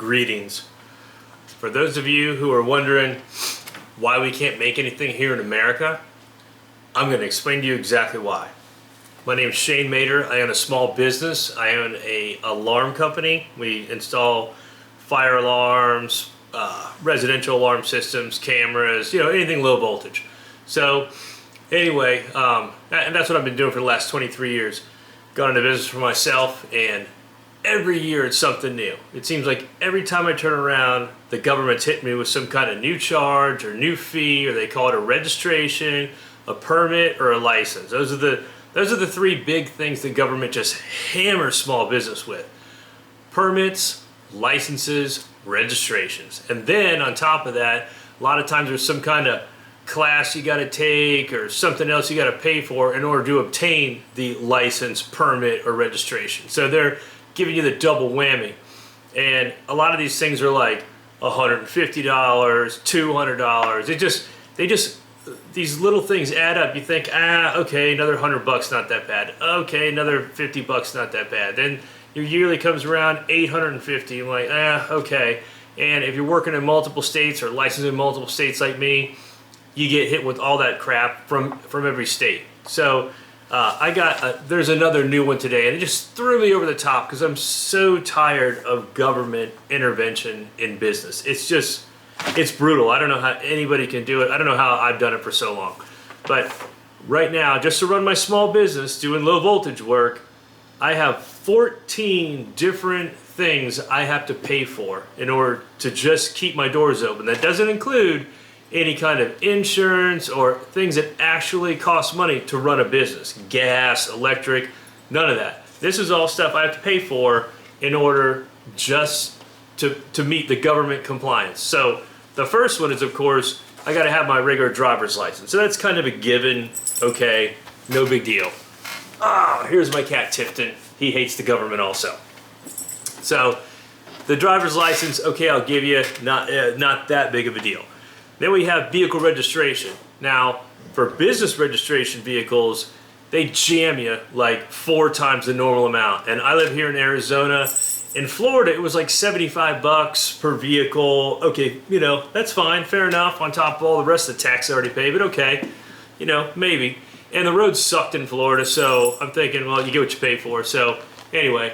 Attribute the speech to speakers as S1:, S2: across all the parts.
S1: Greetings. For those of you who are wondering why we can't make anything here in America, I'm going to explain to you exactly why. My name is Shane Mater. I own a small business. I own an alarm company. We install fire alarms, residential alarm systems, cameras, anything low voltage. So anyway, and that's what I've been doing for the last 23 years. Got into business for myself, and every year it's something new. It seems like every time I turn around, the government's hitting me with some kind of new charge or new fee, or they call it a registration, a permit, or a license. Those are the three big things the government just hammers small business with. Permits, licenses, registrations. And then on top of that, a lot of times there's some kind of class you got to take or something else you got to pay for in order to obtain the license, permit, or registration. So they're giving you the double whammy. And a lot of these things are like $150, $200. These little things add up. You think, okay, another $100, not that bad. Okay, another $50, not that bad. Then your yearly comes around $850. You're like, okay. And if you're working in multiple states or licensed in multiple states like me, you get hit with all that crap from every state. So there's another new one today, and it just threw me over the top because I'm so tired of government intervention in business. It's brutal. I don't know how anybody can do it. I don't know how I've done it for so long. But right now, just to run my small business doing low voltage work, I have 14 different things I have to pay for in order to just keep my doors open. That doesn't include any kind of insurance or things that actually cost money to run a business. Gas, electric, none of that. This is all stuff I have to pay for in order just to meet the government compliance. So the first one is, of course, I got to have my regular driver's license. So that's kind of a given. Okay, no big deal. Here's my cat Tifton. He hates the government also. So the driver's license, okay, I'll give you, not that big of a deal. Then we have vehicle registration. Now, for business registration vehicles, they jam you like 4 times the normal amount. And I live here in Arizona. In Florida, it was like $75 per vehicle. Okay, that's fine, fair enough, on top of all the rest of the tax I already pay, but okay, maybe. And the roads sucked in Florida, so I'm thinking, well, you get what you pay for. So anyway,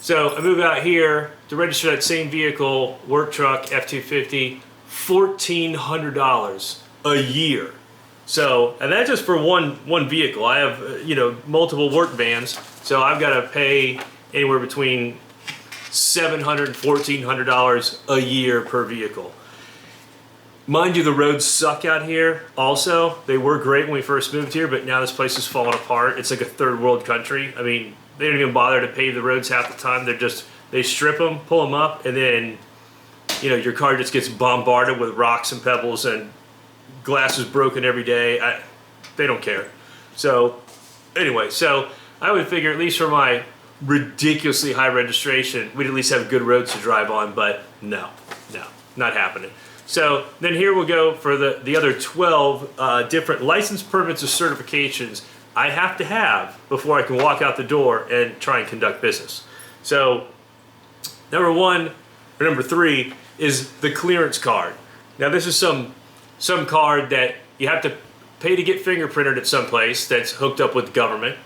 S1: so I move out here to register that same vehicle, work truck, F-250, $1,400 a year. So, and that's just for one vehicle. I have, multiple work vans, so I've got to pay anywhere between $700 and $1,400 a year per vehicle. Mind you, the roads suck out here also. They were great when we first moved here, but now this place is falling apart. It's like a third world country. I mean, they don't even bother to pave the roads half the time. They strip them, pull them up, and then your car just gets bombarded with rocks and pebbles, and glass is broken every day. They don't care. So anyway, so I would figure, at least for my ridiculously high registration, we'd at least have good roads to drive on, but no, not happening. So then here we'll go for the other 12 different license permits or certifications I have to have before I can walk out the door and try and conduct business. So number 3 is the clearance card. Now this is some card that you have to pay to get fingerprinted at some place that's hooked up with the government,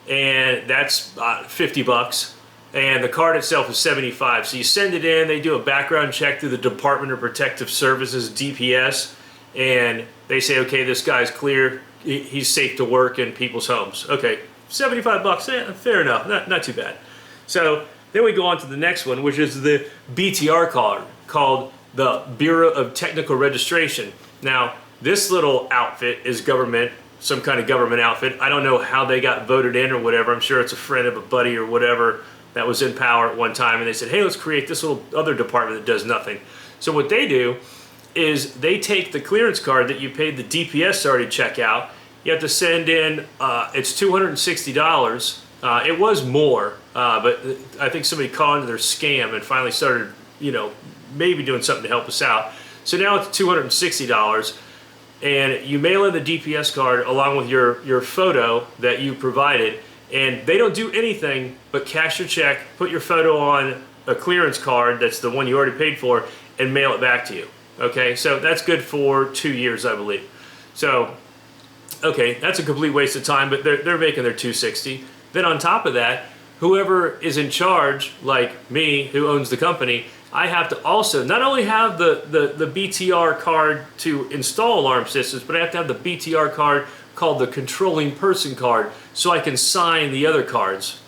S1: and that's $50. And the card itself is $75. So you send it in, they do a background check through the Department of Protective Services, DPS, and they say, okay, this guy's clear, he's safe to work in people's homes. Okay, $75, fair enough, not too bad. So then we go on to the next one, which is the BTR card, called the Bureau of Technical Registration. Now, this little outfit is government, some kind of government outfit. I don't know how they got voted in or whatever. I'm sure it's a friend of a buddy or whatever that was in power at one time, and they said, hey, let's create this little other department that does nothing. So what they do is they take the clearance card that you paid the DPS to already check out. You have to send in, it's $260. It was more, but I think somebody caught into their scam and finally started, maybe doing something to help us out. So now it's $260, and you mail in the DPS card along with your photo that you provided, and they don't do anything but cash your check, put your photo on a clearance card that's the one you already paid for and mail it back to you. Okay, so that's good for 2 years, I believe. So, okay, that's a complete waste of time, but they're making their $260. Then on top of that, whoever is in charge, like me, who owns the company, I have to also not only have the BTR card to install alarm systems, but I have to have the BTR card called the Controlling Person card so I can sign the other cards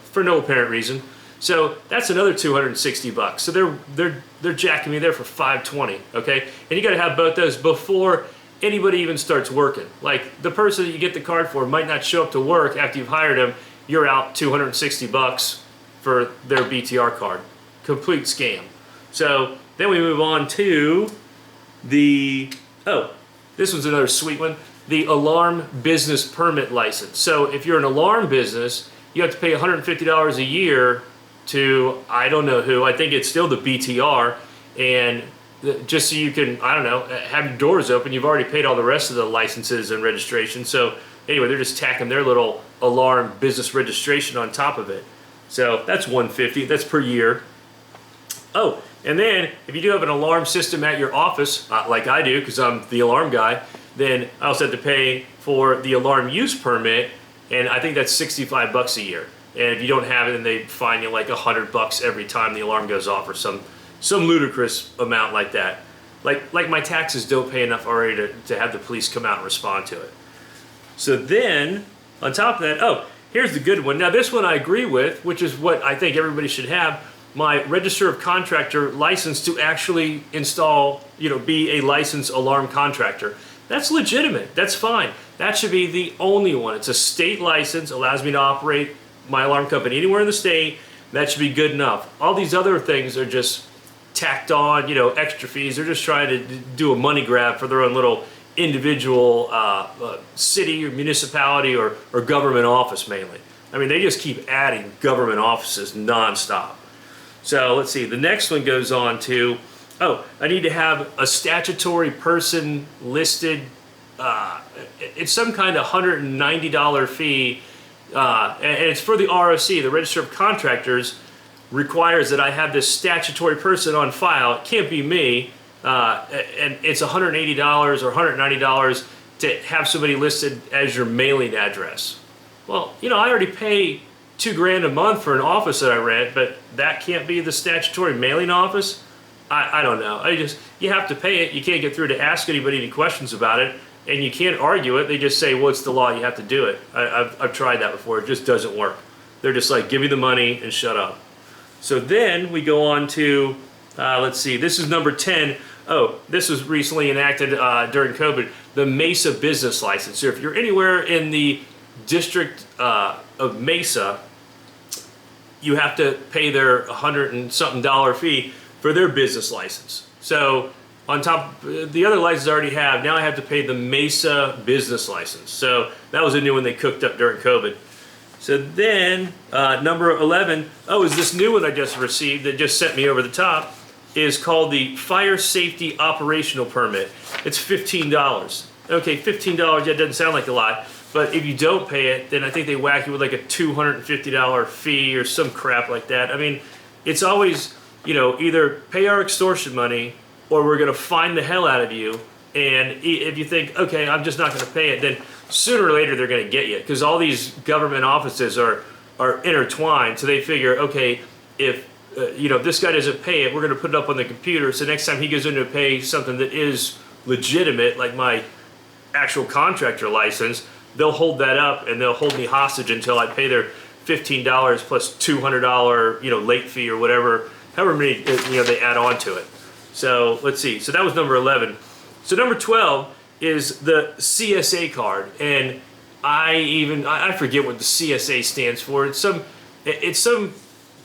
S1: for no apparent reason. So that's another $260. So they're jacking me there for $520. Okay, and you got to have both those before anybody even starts working. Like the person that you get the card for might not show up to work after you've hired them. You're out $260 for their BTR card. Complete scam. So then we move on to this one's another sweet one. The alarm business permit license. So if you're an alarm business, you have to pay $150 a year to, I don't know who, I think it's still the BTR, and just so you can, I don't know, have your doors open. You've already paid all the rest of the licenses and registration. So anyway, they're just tacking their little alarm business registration on top of it. So that's $150, that's per year. Oh, and then if you do have an alarm system at your office, like I do, because I'm the alarm guy, then I also have to pay for the alarm use permit, and I think that's $65 a year. And if you don't have it, then they fine you like $100 every time the alarm goes off, or some ludicrous amount like that. Like my taxes don't pay enough already to have the police come out and respond to it. So then, on top of that, here's the good one. Now this one I agree with, which is what I think everybody should have. My Register of Contractor license to actually install, be a licensed alarm contractor. That's legitimate. That's fine. That should be the only one. It's a state license, allows me to operate my alarm company anywhere in the state. That should be good enough. All these other things are just tacked on, extra fees. They're just trying to do a money grab for their own little individual city or municipality or government office mainly. I mean, they just keep adding government offices nonstop. So let's see, the next one goes on to, I need to have a statutory person listed. It's some kind of $190 fee, and it's for the ROC, the Register of Contractors, requires that I have this statutory person on file. It can't be me, and it's $180 or $190 to have somebody listed as your mailing address. Well, I already pay $2,000 a month for an office that I rent, but that can't be the statutory mailing office. I don't know. You have to pay it. You can't get through to ask anybody any questions about it, and you can't argue it. They just say, well, it's the law, you have to do it. I've tried that before. It just doesn't work. They're just like, give me the money and shut up. So then we go on to, let's see, this is number 10. This was recently enacted during COVID, the Mesa business license. So if you're anywhere in the district of Mesa, you have to pay their $100 and something fee for their business license. So on top, the other license I already have, now I have to pay the Mesa business license. So that was a new one they cooked up during COVID. So then number 11, is this new one I just received that just sent me over the top, is called the Fire Safety Operational Permit. It's $15. Okay, $15, that doesn't sound like a lot. But if you don't pay it, then I think they whack you with like a $250 fee or some crap like that. I mean, it's always, either pay our extortion money or we're going to fine the hell out of you. And if you think, okay, I'm just not going to pay it, then sooner or later they're going to get you. Because all these government offices are intertwined. So they figure, okay, if this guy doesn't pay it, we're going to put it up on the computer. So next time he goes in to pay something that is legitimate, like my actual contractor license, they'll hold that up and they'll hold me hostage until I pay their $15 plus $200 late fee or whatever, however many they add on to it. So let's see. So that was number 11. So number 12 is the CSA card, and I forget what the CSA stands for. It's some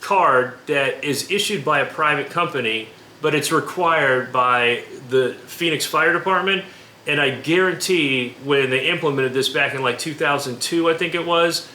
S1: card that is issued by a private company, but it's required by the Phoenix Fire Department. And I guarantee when they implemented this back in like 2002, I think it was,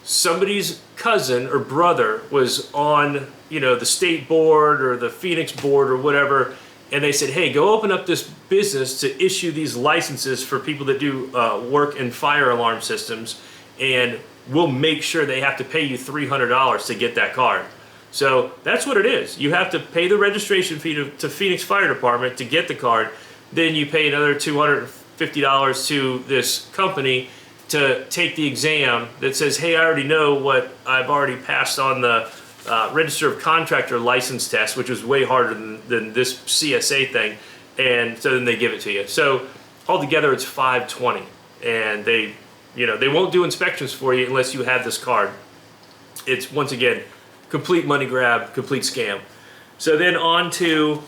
S1: somebody's cousin or brother was on, the state board or the Phoenix board or whatever, and they said, hey, go open up this business to issue these licenses for people that do work in fire alarm systems, and we'll make sure they have to pay you $300 to get that card. So that's what it is. You have to pay the registration fee to Phoenix Fire Department to get the card. Then you pay another $250 to this company to take the exam that says, hey, I already know what I've already passed on the Register of Contractor license test, which was way harder than this CSA thing. And so then they give it to you. So altogether it's $520, and they won't do inspections for you unless you have this card. It's, once again, complete money grab, complete scam. So then on to,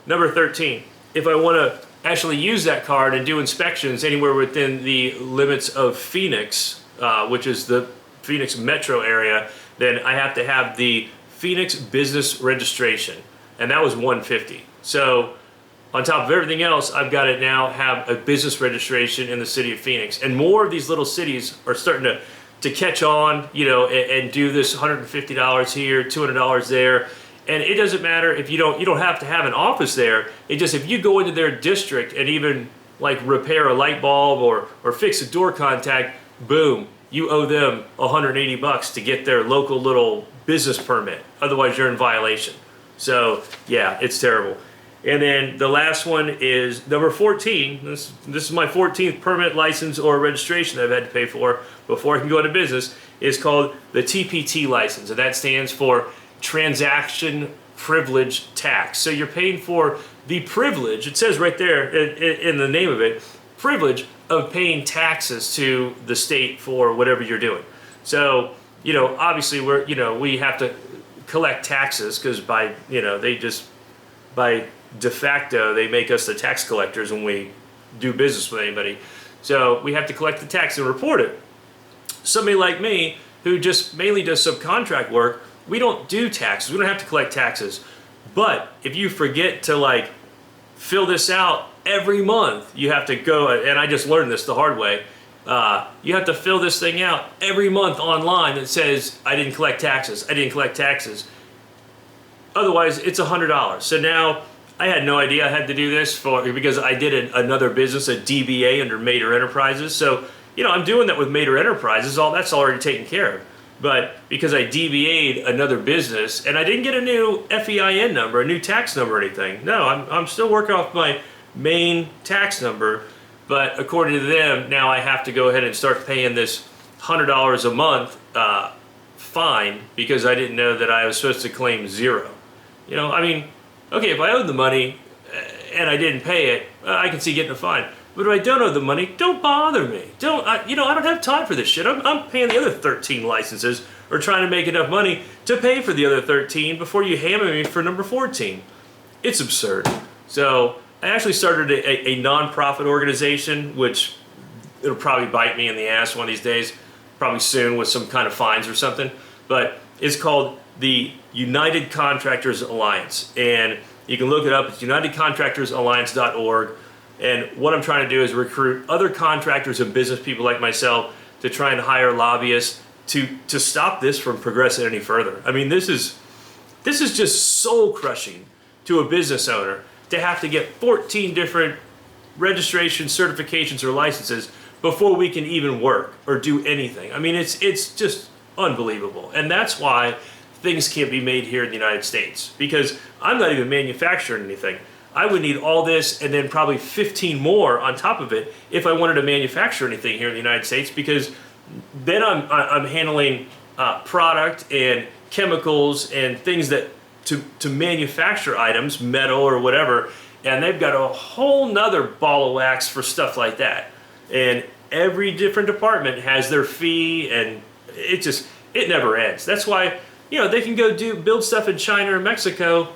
S1: number 13. If I want to actually use that card and do inspections anywhere within the limits of Phoenix, which is the Phoenix metro area, then I have to have the Phoenix business registration, and that was $150. So on top of everything else, I've got to now have a business registration in the city of Phoenix. And more of these little cities are starting to catch on, and do this $150 here, $200 there. And it doesn't matter if you don't have to have an office there. It just, if you go into their district and even like repair a light bulb or fix a door contact, boom, you owe them $180 to get their local little business permit. Otherwise you're in violation. So yeah, it's terrible. And then the last one is number 14. This is my 14th permit, license, or registration that I've had to pay for before I can go into business. Is called the TPT license, and that stands for Transaction Privilege Tax. So you're paying for the privilege, it says right there in the name of it, privilege of paying taxes to the state for whatever you're doing. So, obviously we have to collect taxes because by de facto, they make us the tax collectors when we do business with anybody. So we have to collect the tax and report it. Somebody like me, who just mainly does subcontract work, we don't do taxes. We don't have to collect taxes. But if you forget to fill this out every month, you have to go, and I just learned this the hard way, you have to fill this thing out every month online that says, I didn't collect taxes, I didn't collect taxes. Otherwise, it's $100. So now, I had no idea I had to do this because I did another business, a DBA under Mater Enterprises. So, I'm doing that with Mater Enterprises. That's already taken care of. But because I DBA'd another business and I didn't get a new FEIN number, a new tax number or anything. No, I'm still working off my main tax number. But according to them, now I have to go ahead and start paying this $100 a month fine because I didn't know that I was supposed to claim zero. Okay, if I owed the money and I didn't pay it, I can see getting a fine. But if I don't owe the money, don't bother me. I don't have time for this shit. I'm paying the other 13 licenses or trying to make enough money to pay for the other 13 before you hammer me for number 14. It's absurd. So I actually started a non-profit organization, which it'll probably bite me in the ass one of these days, probably soon with some kind of fines or something. But it's called the United Contractors Alliance, and you can look it up. It's unitedcontractorsalliance.org. And what I'm trying to do is recruit other contractors and business people like myself to try and hire lobbyists to stop this from progressing any further. I mean, this is just soul crushing to a business owner to have to get 14 different registration, certifications, or licenses before we can even work or do anything. I mean, it's just unbelievable, and that's why things can't be made here in the United States, because I'm not even manufacturing anything. I would need all this and then probably 15 more on top of it if I wanted to manufacture anything here in the United States, because then I'm handling product and chemicals and things that to manufacture items, metal or whatever, and they've got a whole nother ball of wax for stuff like that. And every different department has their fee, and it never ends. That's why they can go build stuff in China or Mexico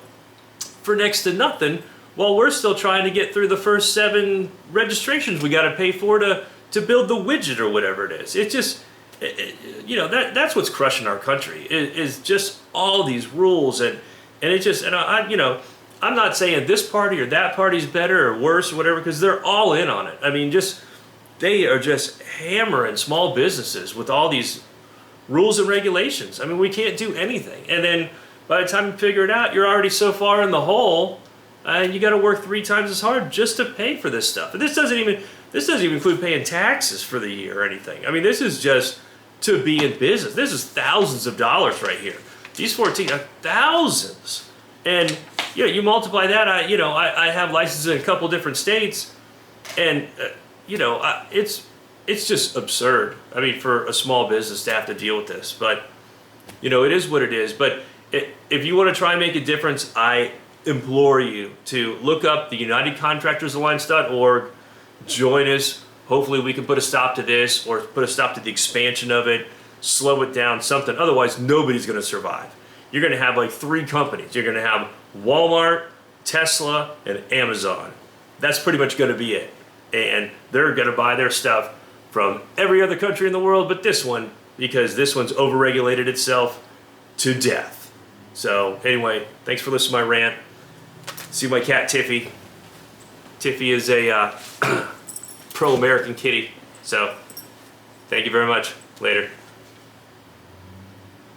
S1: for next to nothing, while we're still trying to get through the first 7 registrations we got to pay for to build the widget or whatever it is. It's just, that's what's crushing our country is just all these rules, and I'm not saying this party or that party's better or worse or whatever, because they're all in on it. I mean, they are just hammering small businesses with all these rules and regulations. I mean, we can't do anything. And then by the time you figure it out, you're already so far in the hole, and you got to work 3 times as hard just to pay for this stuff. And this doesn't even include paying taxes for the year or anything. I mean, this is just to be in business. This is thousands of dollars right here. These 14 are thousands. And you multiply that, I have licenses in a couple different states, and it's just absurd. I mean, for a small business to have to deal with this, but it is what it is. But if you want to try and make a difference, I implore you to look up the UnitedContractorsAlliance.org, join us. Hopefully we can put a stop to this, or put a stop to the expansion of it, slow it down, something. Otherwise, nobody's going to survive. You're going to have like 3 companies. You're going to have Walmart, Tesla, and Amazon. That's pretty much going to be it. And they're going to buy their stuff from every other country in the world but this one, because this one's overregulated itself to death. So anyway, thanks for listening to my rant. See my cat Tiffy. Tiffy is a pro-American kitty. So thank you very much. Later.